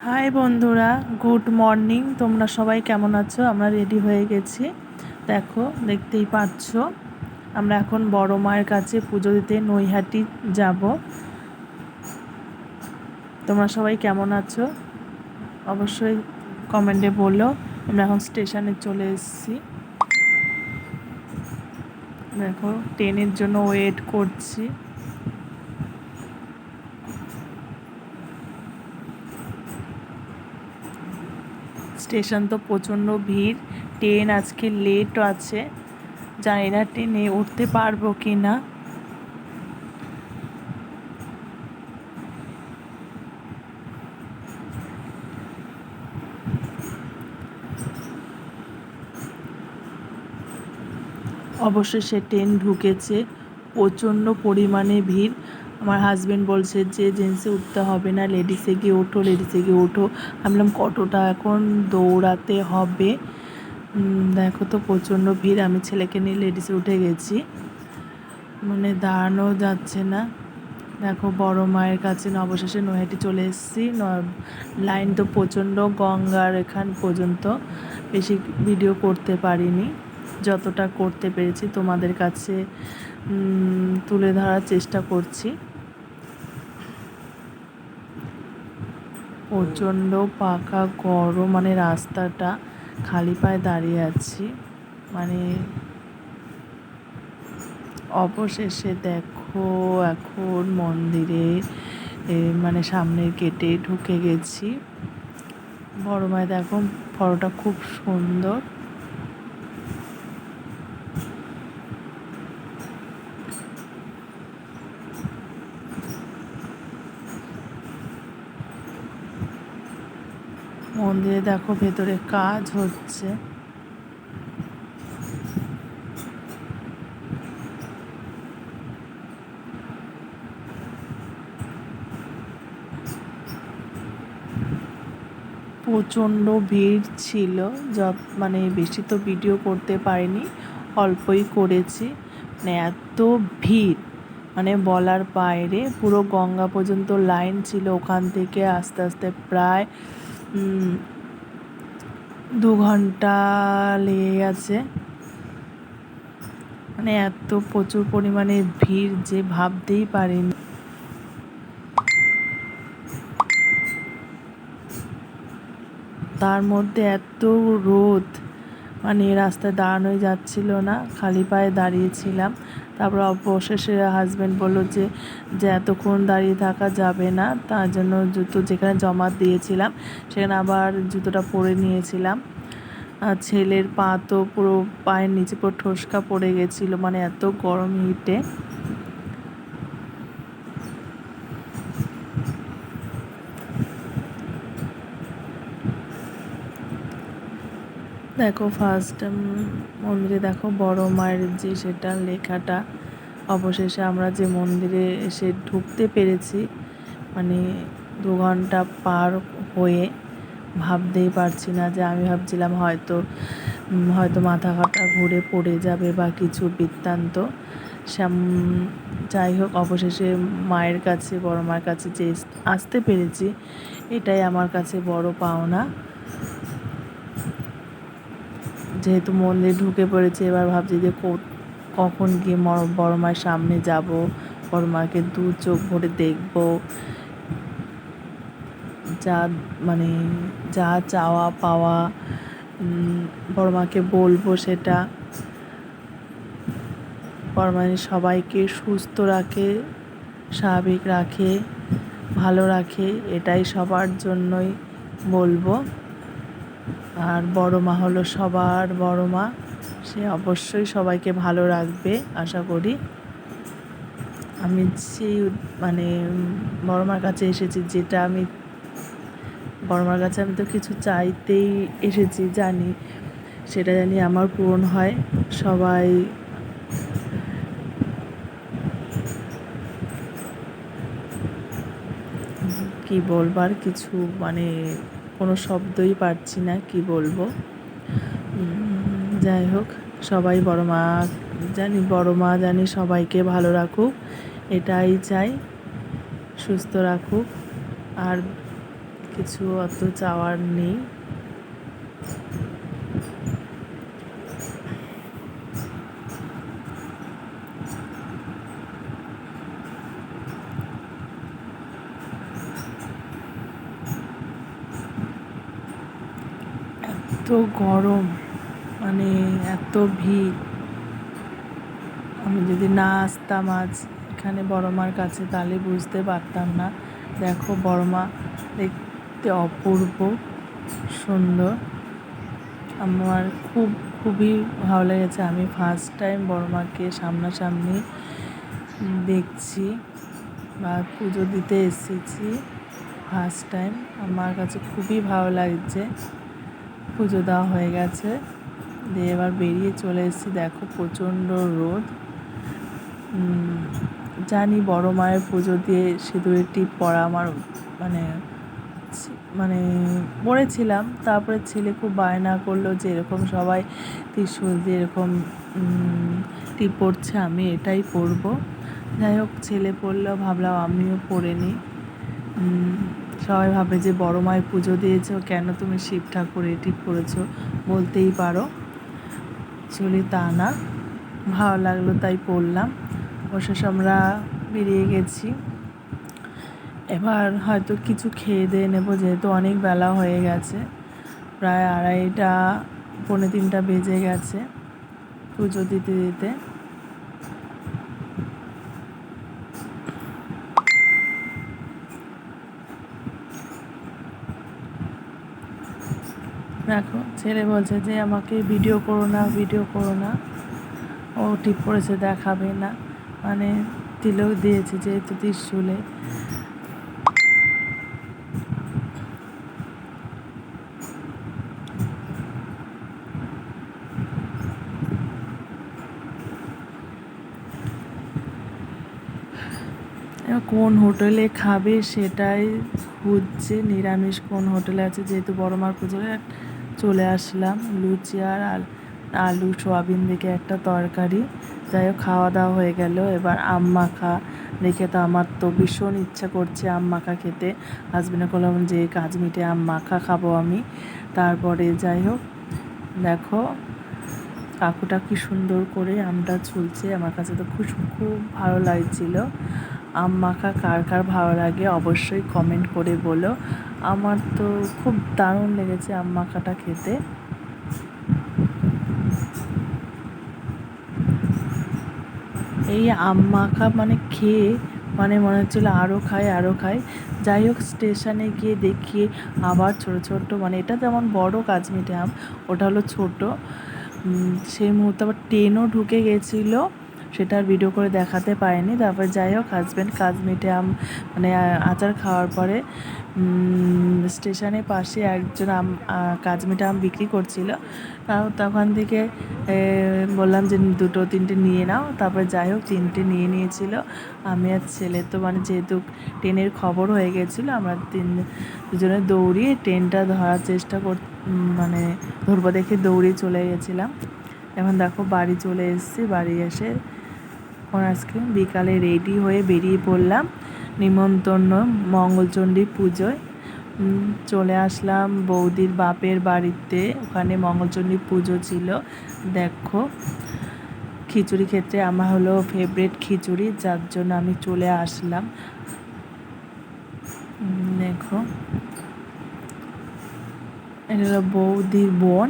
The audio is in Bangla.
হাই বন্ধুরা, গুড মর্নিং। তোমরা সবাই কেমন আছো? আমরা রেডি হয়ে গেছি। দেখো, দেখতেই পাচ্ছ, আমরা এখন বড় মায়ের কাছে পুজো দিতে নৈহাটি যাব। তোমরা সবাই কেমন আছো অবশ্যই কমেন্টে বলো। আমরা এখন স্টেশনে চলে এসেছি। দেখো, ট্রেনের জন্য ওয়েট করছি। স্টেশন তো প্রচণ্ড ভিড়। ট্রেন আজকে লেট আছে, জানি না ট্রেনে উঠতে পারবো কি না। অবশ্যই সে ট্রেন ঢুকেছে, প্রচণ্ড পরিমাণে ভিড়। আমার হাজব্যান্ড বলছে যে জেন্টসে উঠতে হবে না, লেডিসে গিয়ে ওঠো, লেডিসে গিয়ে ওঠো। আমি বললাম কতটা এখন দৌড়াতে হবে। দেখো তো প্রচণ্ড ভিড়। আমি ছেলেকে নিয়ে লেডিসে উঠে গেছি, মানে দাঁড়ানো যাচ্ছে না। দেখো, বড় মায়ের কাছে অবশেষে নৈহাটি চলে এসেছি। লাইন তো প্রচণ্ড, গঙ্গার এখান পর্যন্ত। বেশি ভিডিও করতে পারিনি, যতটা করতে পেরেছি তোমাদের কাছে তুলে ধরার চেষ্টা করছি। প্রচণ্ড পাকা গরম, মানে রাস্তাটা খালি পায়ে দাঁড়িয়ে আছি। মানে অবশেষে দেখো এখন মন্দিরে মানে সামনের গেটে ঢুকে গেছি। বড় মায়ের দেখো ফটোটা খুব সুন্দর। মন্দিরে দেখো ভেতরে কাজ হচ্ছে। প্রচণ্ড ভিড় ছিল। মানে বেশি তো ভিডিও করতে পারিনি, অল্পই করেছি। মানে এত ভিড়, মানে বলার বাইরে। পুরো গঙ্গা পর্যন্ত লাইন ছিল। ওখান থেকে আস্তে আস্তে প্রায় 2 ঘন্টা লেগে গেছে। মানে এত প্রচুর পরিমাণে ভিড় যে ভাবতেই পারিনি। তার মধ্যে এত রোদ, মানে রাস্তায় দাঁড়ানোই যাচ্ছিল না, খালি পায়ে দাঁড়িয়েছিলাম। তারপর অবশেষে হাজব্যান্ড বললো যে এতক্ষণ দাঁড়িয়ে থাকা যাবে না, তার জন্য জুতো যেখানে জমা দিয়েছিলাম সেখানে আবার জুতোটা পরে নিয়েছিলাম। ছেলের পা তো পুরো পায়ের নিচে পুরো ঠোসকা পড়ে গেছিলো, মানে এত গরম হিটে। দেখো ফার্স্ট মন্দিরে দেখো বড় মায়ের যে সেটা লেখাটা। অবশেষে আমরা যে মন্দিরে এসে ঢুকতে পেরেছি, মানে 2 ঘন্টা পার হয়ে ভাবতেই পারছি না। যে আমি ভাবছিলাম হয়তো মাথা ঘাটা ঘুরে পড়ে যাবে বা কিছু বৃত্তান্ত। যাই হোক, অবশেষে মায়ের কাছে, বড় মায়ের কাছে যে আসতে পেরেছি, এটাই আমার কাছে বড় পাওনা। যেহেতু মন্দির ঢুকে পড়েছে, এবার ভাবছি যে কখন গিয়ে বড় মায়ের সামনে যাব, বড় মাকে 2 চোখ ভরে দেখব। যা মানে যা চাওয়া পাওয়া বড় মাকে বলবো সেটা। বড় মা সবাইকে সুস্থ রাখে, স্বাভাবিক রাখে, ভালো রাখে, এটাই সবার জন্যই বলবো। আর বড় মা হলো সবার বড় মা, সে অবশ্যই সবাইকে ভালো রাখবে আশা করি। আমি সেই মানে বড় মার কাছে এসেছি, যেটা আমি বড় মার কাছে আমি তো কিছু চাইতেই এসেছি, জানি সেটা জানি আমার পূরণ হয়। সবাই কি বলবার কিছু, মানে কোনো শব্দই পাচ্ছি না কি বলবো। যাই হোক, সবাই বড় মা জানি সবাইকে ভালো রাখুক, এটাই চাই, সুস্থ রাখুক। আর কিছু অত চাওয়ার নেই। এত গরম, মানে এত ভিড়। আমি যদি না আসতাম আজ এখানে বড় মার কাছে তাহলে বুঝতে পারতাম না। দেখো বড় মা দেখতে অপূর্ব সুন্দর। আমার খুবই ভালো লেগেছে। আমি ফার্স্ট টাইম বড় মাকে সামনাসামনি দেখছি বা পুজো দিতে এসেছি ফার্স্ট টাইম। আমার কাছে খুবই ভালো লাগছে। পুজো দেওয়া হয়ে গেছে, দিয়ে এবার বেরিয়ে চলে এসেছি। দেখো প্রচণ্ড রোদ। জানি বড় মায়ের পুজো দিয়ে সিঁদুরের টিপ পরা আমার মানে পড়েছিলাম। তারপরে ছেলে খুব বায়না করলো যে এরকম সবাই ত্রিশূল দিয়ে এরকম টিপ পড়ছে, আমি এটাই পরবো। যাই হোক ছেলে পড়লো, ভাবলাম আমিও পরে নিই। সবাই ভাবে যে বড় মায়ের পুজো দিয়েছো, কেন তুমি শিব ঠাকুরের টিপ পরেছো, বলতেই পারো। চলি তা না, ভালো লাগলো তাই পড়লাম। অবশেষ আমরা বেরিয়ে গেছি। এবার হয়তো কিছু খেয়ে দিয়ে নেবো, যেহেতু অনেক বেলা হয়ে গেছে, প্রায় 2:30 পৌনে 3টা বেজে গেছে পুজো দিতে দিতে। দেখো ছেলে বলছে যে আমাকে ভিডিও করো না, ও ঠিক করেছে দেখাবে না, মানে তিলক দিয়েছে যেহেতু ত্রিশূলে। কোন হোটেলে খাবে সেটাই খুঁজছে, নিরামিষ কোন হোটেলে আছে। যেহেতু বড় মার পুজোয় চলে আসলাম। লুচি আর আলু সোয়াবিন দেখে একটা তরকারি। যাই হোক খাওয়া দাওয়া হয়ে গেল। এবার আম মাখা দেখে তো আমার তো ভীষণ ইচ্ছা করছে আম মাখা খেতে। হাজবেন্ডে বললাম যে কাজ মিটে আম মাখা খাবো আমি। তারপরে যাই হোক দেখো কাকুটা কি সুন্দর করে আমটা ছুলছে, আমার কাছে তো খুব ভালো লাগছিল। আম মাখা কার কার ভালো লাগে অবশ্যই কমেন্ট করে বলো। আমার তো খুব দারুণ লেগেছে আম মাখাটা খেতে। এই আম মাখা খেয়ে মনে হচ্ছিলো আরও খাই। যাই হোক স্টেশনে গিয়ে দেখি আবার ছোট এটা যেমন বড় কাজমিটে আম, ওটা হলো ছোট। সেই মুহূর্তে আবার ট্রেনও ঢুকে গেছিলো, সেটা ভিডিও করে দেখাতে পারিনি। তারপর যাই হোক হাজব্যান্ড কাজমিটে আম আচার খাওয়ার পরে স্টেশনের পাশে একজন কাজমিটে আম বিক্রি করছিল। তখন থেকে বললাম যে 2-3টে নিয়ে নাও। তারপরে যাই হোক 3টে নিয়ে নিয়েছিল। আমি আর ছেলে তো যেহেতু ট্রেনের খবর হয়ে গেছিলো, আমরা দুজনে দৌড়িয়ে ট্রেনটা ধরার চেষ্টা ধরবো দেখে দৌড়িয়ে চলে গেছিলাম। এখন দেখো বাড়ি চলে এসেছি। বাড়ি এসে আজকে বিকালে রেডি হয়ে বেরিয়ে পড়লাম নিমন্ত্রণ মঙ্গলচণ্ডী পুজোয়। চলে আসলাম বৌদির বাপের বাড়িতে, ওখানে মঙ্গলচণ্ডী পুজো ছিল। দেখো খিচুড়ি খেতে আমার হলো ফেভারিট খিচুড়ি, যার জন্য আমি চলে আসলাম। দেখো এটা হলো বৌদির বোন।